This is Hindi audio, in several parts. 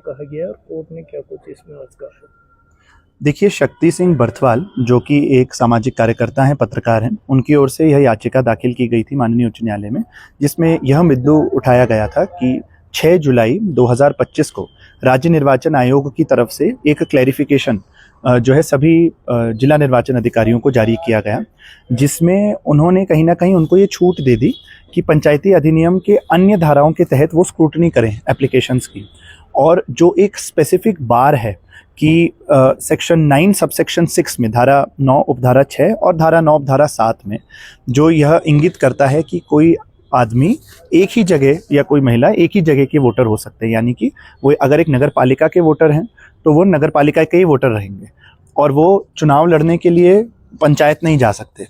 कहा गया है और कोर्ट ने क्या कुछ इसमें आज कहा है? देखिए, शक्ति सिंह बर्थवाल जो कि एक सामाजिक कार्यकर्ता हैं, पत्रकार हैं, उनकी ओर से यह याचिका दाखिल की गई थी माननीय उच्च न्यायालय में, जिसमें यह मुद्दा उठाया गया था कि 6 जुलाई 2025 को राज्य निर्वाचन आयोग की तरफ से एक क्लैरिफिकेशन जो है सभी जिला निर्वाचन अधिकारियों को जारी किया गया, जिसमें उन्होंने कहीं ना कहीं उनको ये छूट दे दी कि पंचायती अधिनियम के अन्य धाराओं के तहत वो स्क्रूटनी करें एप्लीकेशंस की, और जो एक स्पेसिफिक बार है कि सेक्शन 9 सबसेक्शन 6 में धारा 9 उपधारा 6 और धारा 9 उपधारा 7 में जो यह इंगित करता है कि कोई आदमी एक ही जगह या कोई महिला एक ही जगह के वोटर हो सकते हैं, यानी कि वो अगर एक नगर पालिका के वोटर हैं तो वो नगर पालिका के ही वोटर रहेंगे और वो चुनाव लड़ने के लिए पंचायत नहीं जा सकते।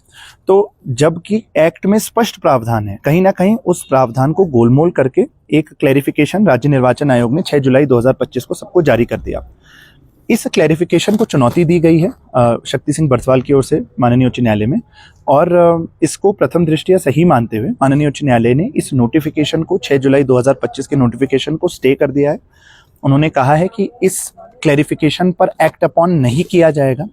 तो जबकि एक्ट में स्पष्ट प्रावधान है, कहीं ना कहीं उस प्रावधान को गोलमोल करके एक क्लैरिफिकेशन राज्य निर्वाचन आयोग ने 6 जुलाई 2025 को सबको जारी कर दिया। इस क्लैरिफिकेशन को चुनौती दी गई है शक्ति सिंह बर्थवाल की ओर से माननीय उच्च न्यायालय में, और इसको प्रथम दृष्टया सही मानते हुए माननीय उच्च न्यायालय ने इस नोटिफिकेशन को 6 जुलाई 2025 के नोटिफिकेशन को स्टे कर दिया है। उन्होंने कहा है कि इस क्लैरिफिकेशन पर एक्ट अपॉन नहीं किया जाएगा,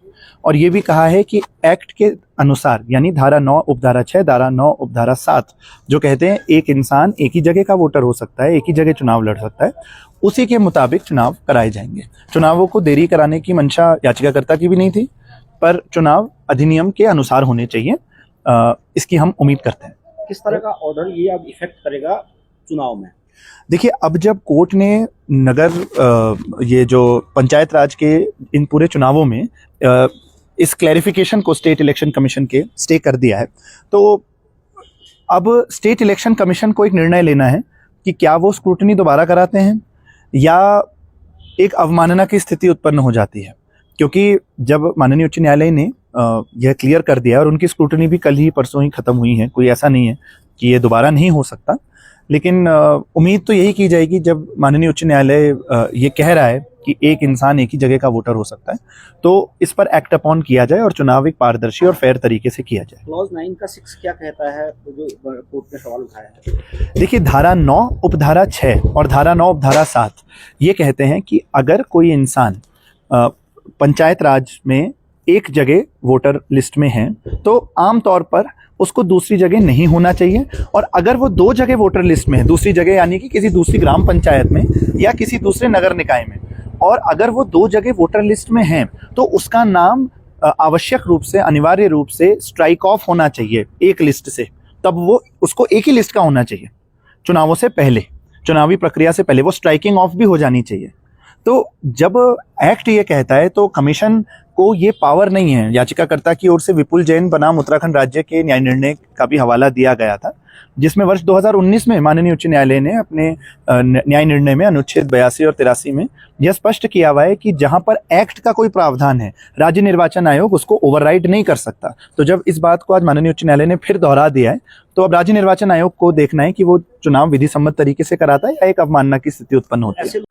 और ये भी कहा है कि एक्ट के अनुसार यानी धारा 9 उपधारा 6 धारा 9 उपधारा 7 जो कहते हैं एक इंसान एक ही जगह का वोटर हो सकता है, एक ही जगह चुनाव लड़ सकता है, उसी के मुताबिक चुनाव कराए जाएंगे। चुनावों को देरी कराने की मंशा याचिकाकर्ता की भी नहीं थी, पर चुनाव अधिनियम के अनुसार होने चाहिए, इसकी हम उम्मीद करते हैं। किस तरह का ऑर्डर ये अब इफेक्ट करेगा चुनाव में? देखिए, अब जब कोर्ट ने नगर ये जो पंचायत राज के इन पूरे चुनावों में इस क्लैरिफिकेशन को स्टेट इलेक्शन कमीशन के स्टे कर दिया है, तो अब स्टेट इलेक्शन कमीशन को एक निर्णय लेना है कि क्या वो स्क्रूटनी दोबारा कराते हैं या एक अवमानना की स्थिति उत्पन्न हो जाती है। क्योंकि जब माननीय उच्च न्यायालय ने यह क्लियर कर दिया, और उनकी स्क्रूटनी भी कल ही परसों ही खत्म हुई है, कोई ऐसा नहीं है कि ये दोबारा नहीं हो सकता, लेकिन उम्मीद तो यही की जाएगी जब माननीय उच्च न्यायालय ये कह रहा है कि एक इंसान एक ही जगह का वोटर हो सकता है, तो इस पर एक्ट अपॉन किया जाए और चुनाव एक पारदर्शी और फेयर तरीके से किया जाए। क्लॉज 9 का 6 क्या कहता है, जो कोर्ट ने सवाल उठाया है? देखिए, धारा 9 उपधारा 6 और धारा 9 उपधारा 7 ये कहते हैं कि अगर कोई इंसान पंचायत राज में एक जगह वोटर लिस्ट में है तो आमतौर पर उसको दूसरी जगह नहीं होना चाहिए, और अगर वो 2 जगह वोटर लिस्ट में है, दूसरी जगह यानी कि किसी दूसरी ग्राम पंचायत में या किसी दूसरे नगर निकाय में, और अगर वो 2 जगह वोटर लिस्ट में है तो उसका नाम आवश्यक रूप से अनिवार्य रूप से स्ट्राइक ऑफ होना चाहिए एक लिस्ट से, तब वो उसको एक ही लिस्ट का होना चाहिए। चुनावों से पहले, चुनावी प्रक्रिया से पहले वो स्ट्राइकिंग ऑफ भी हो जानी चाहिए। तो जब एक्ट ये कहता है तो कमीशन को ये पावर नहीं है। याचिकाकर्ता की ओर से विपुल जैन बनाम उत्तराखंड राज्य के न्याय निर्णय का भी हवाला दिया गया था, जिसमें वर्ष 2019 में माननीय उच्च न्यायालय ने अपने न्याय निर्णय में अनुच्छेद 82 और 83 में यह स्पष्ट किया हुआ है कि जहां पर एक्ट का कोई प्रावधान है, राज्य निर्वाचन आयोग उसको ओवरराइड नहीं कर सकता। तो जब इस बात को आज माननीय उच्च न्यायालय ने फिर दोहरा दिया है, तो अब राज्य निर्वाचन आयोग को देखना है कि वो चुनाव विधि सम्मत तरीके से कराता है या एक अवमानना की स्थिति उत्पन्न होती है।